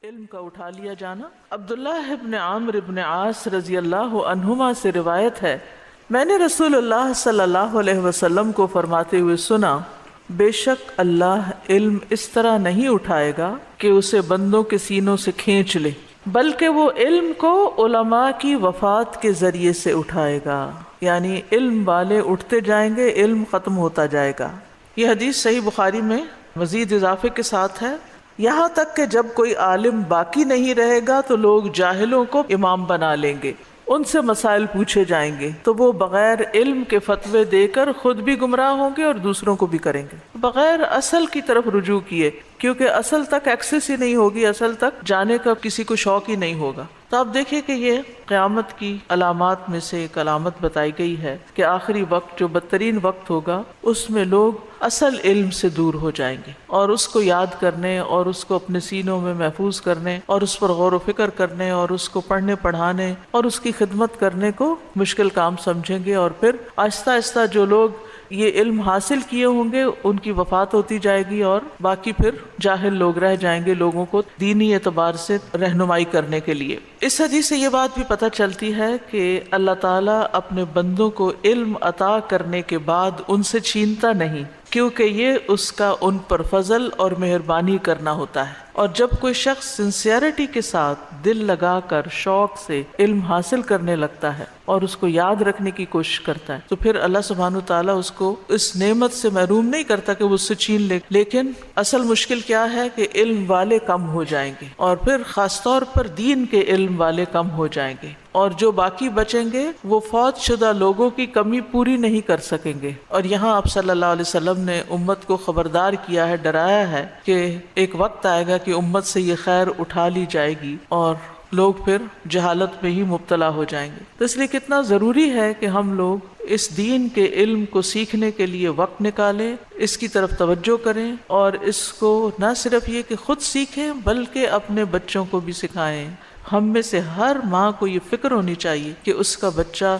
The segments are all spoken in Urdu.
علم کا اٹھا لیا جانا۔ عبداللہ ابن عامر ابن عاص رضی اللہ عنہما سے روایت ہے، میں نے رسول اللہ صلی اللہ علیہ وسلم کو فرماتے ہوئے سنا، بے شک اللہ علم اس طرح نہیں اٹھائے گا کہ اسے بندوں کے سینوں سے کھینچ لے، بلکہ وہ علم کو علماء کی وفات کے ذریعے سے اٹھائے گا، یعنی علم والے اٹھتے جائیں گے، علم ختم ہوتا جائے گا۔ یہ حدیث صحیح بخاری میں مزید اضافے کے ساتھ ہے، یہاں تک کہ جب کوئی عالم باقی نہیں رہے گا تو لوگ جاہلوں کو امام بنا لیں گے، ان سے مسائل پوچھے جائیں گے تو وہ بغیر علم کے فتوے دے کر خود بھی گمراہ ہوں گے اور دوسروں کو بھی کریں گے، بغیر اصل کی طرف رجوع کیے، کیونکہ اصل تک ایکسس ہی نہیں ہوگی، اصل تک جانے کا کسی کو شوق ہی نہیں ہوگا۔ تو آپ دیکھیں کہ یہ قیامت کی علامات میں سے ایک علامت بتائی گئی ہے کہ آخری وقت جو بدترین وقت ہوگا اس میں لوگ اصل علم سے دور ہو جائیں گے، اور اس کو یاد کرنے اور اس کو اپنے سینوں میں محفوظ کرنے اور اس پر غور و فکر کرنے اور اس کو پڑھنے پڑھانے اور اس کی خدمت کرنے کو مشکل کام سمجھیں گے، اور پھر آہستہ آہستہ جو لوگ یہ علم حاصل کیے ہوں گے ان کی وفات ہوتی جائے گی، اور باقی پھر جاہل لوگ رہ جائیں گے لوگوں کو دینی اعتبار سے رہنمائی کرنے کے لیے۔ اس حدیث سے یہ بات بھی پتہ چلتی ہے کہ اللہ تعالیٰ اپنے بندوں کو علم عطا کرنے کے بعد ان سے چھینتا نہیں، کیونکہ یہ اس کا ان پر فضل اور مہربانی کرنا ہوتا ہے۔ اور جب کوئی شخص سنسیئرٹی کے ساتھ دل لگا کر شوق سے علم حاصل کرنے لگتا ہے اور اس کو یاد رکھنے کی کوشش کرتا ہے تو پھر اللہ سبحانہ وتعالیٰ اس کو اس نعمت سے محروم نہیں کرتا کہ وہ اس سے چھین لے، لیکن اصل مشکل کیا ہے کہ علم والے کم ہو جائیں گے، اور پھر خاص طور پر دین کے علم والے کم ہو جائیں گے، اور جو باقی بچیں گے وہ فوت شدہ لوگوں کی کمی پوری نہیں کر سکیں گے۔ اور یہاں آپ صلی اللہ علیہ وسلم نے امت کو خبردار کیا ہے، ڈرایا ہے کہ ایک وقت آئے گا کہ امت سے یہ خیر اٹھا لی جائے گی اور لوگ پھر جہالت میں ہی مبتلا ہو جائیں گے۔ تو اس لیے کتنا ضروری ہے کہ ہم لوگ اس دین کے علم کو سیکھنے کے لیے وقت نکالیں، اس کی طرف توجہ کریں، اور اس کو نہ صرف یہ کہ خود سیکھیں بلکہ اپنے بچوں کو بھی سکھائیں۔ ہم میں سے ہر ماں کو یہ فکر ہونی چاہیے کہ اس کا بچہ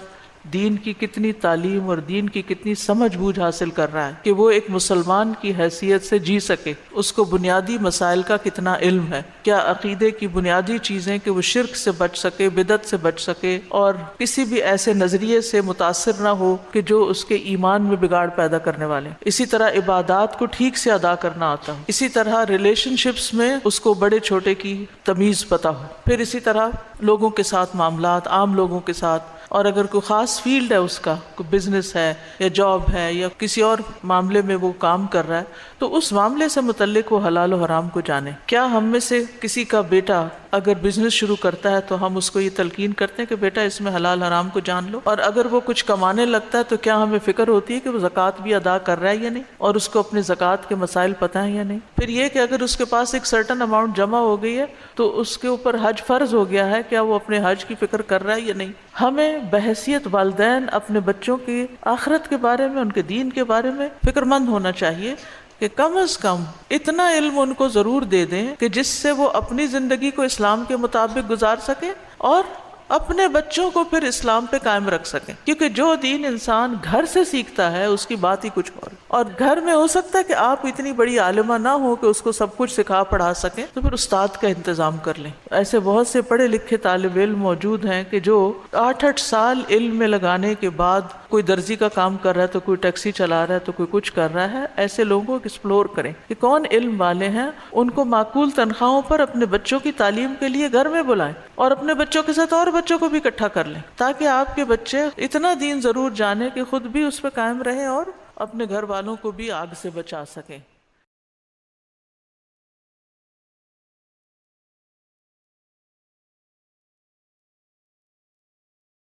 دین کی کتنی تعلیم اور دین کی کتنی سمجھ بوجھ حاصل کر رہا ہے کہ وہ ایک مسلمان کی حیثیت سے جی سکے، اس کو بنیادی مسائل کا کتنا علم ہے، کیا عقیدے کی بنیادی چیزیں کہ وہ شرک سے بچ سکے، بدعت سے بچ سکے، اور کسی بھی ایسے نظریے سے متاثر نہ ہو کہ جو اس کے ایمان میں بگاڑ پیدا کرنے والے۔ اسی طرح عبادات کو ٹھیک سے ادا کرنا آتا ہو، اسی طرح ریلیشن شپس میں اس کو بڑے چھوٹے کی تمیز پتہ ہو، پھر اسی طرح لوگوں کے ساتھ معاملات، عام لوگوں کے ساتھ، اور اگر کوئی خاص فیلڈ ہے، اس کا کوئی بزنس ہے یا جاب ہے یا کسی اور معاملے میں وہ کام کر رہا ہے تو اس معاملے سے متعلق وہ حلال و حرام کو جانے۔ کیا ہم میں سے کسی کا بیٹا اگر بزنس شروع کرتا ہے تو ہم اس کو یہ تلقین کرتے ہیں کہ بیٹا اس میں حلال حرام کو جان لو؟ اور اگر وہ کچھ کمانے لگتا ہے تو کیا ہمیں فکر ہوتی ہے کہ وہ زکوٰۃ بھی ادا کر رہا ہے یا نہیں، اور اس کو اپنے زکوٰۃ کے مسائل پتہ ہیں یا نہیں؟ پھر یہ کہ اگر اس کے پاس ایک سرٹن اماؤنٹ جمع ہو گئی ہے تو اس کے اوپر حج فرض ہو گیا ہے، کیا وہ اپنے حج کی فکر کر رہا ہے یا نہیں؟ ہمیں بحیثیت والدین اپنے بچوں کی آخرت کے بارے میں، ان کے دین کے بارے میں فکر مند ہونا چاہیے کہ کم از کم اتنا علم ان کو ضرور دے دیں کہ جس سے وہ اپنی زندگی کو اسلام کے مطابق گزار سکیں اور اپنے بچوں کو پھر اسلام پہ قائم رکھ سکیں، کیونکہ جو دین انسان گھر سے سیکھتا ہے اس کی بات ہی کچھ اور گھر میں ہو سکتا ہے کہ آپ اتنی بڑی عالمہ نہ ہو کہ اس کو سب کچھ سکھا پڑھا سکیں، تو پھر استاد کا انتظام کر لیں۔ ایسے بہت سے پڑھے لکھے طالب علم موجود ہیں کہ جو 8 سال علم میں لگانے کے بعد کوئی درزی کا کام کر رہا ہے تو کوئی ٹیکسی چلا رہا ہے تو کوئی کچھ کر رہا ہے۔ ایسے لوگوں کو ایکسپلور کریں کہ کون علم والے ہیں، ان کو معقول تنخواہوں پر اپنے بچوں کی تعلیم کے لیے گھر میں بلائیں، اور اپنے بچوں کے ساتھ اور بچوں کو بھی اکٹھا کر لیں، تاکہ آپ کے بچے اتنا دین ضرور جانیں کہ خود بھی اس پہ قائم رہیں اور اپنے گھر والوں کو بھی آگ سے بچا سکیں۔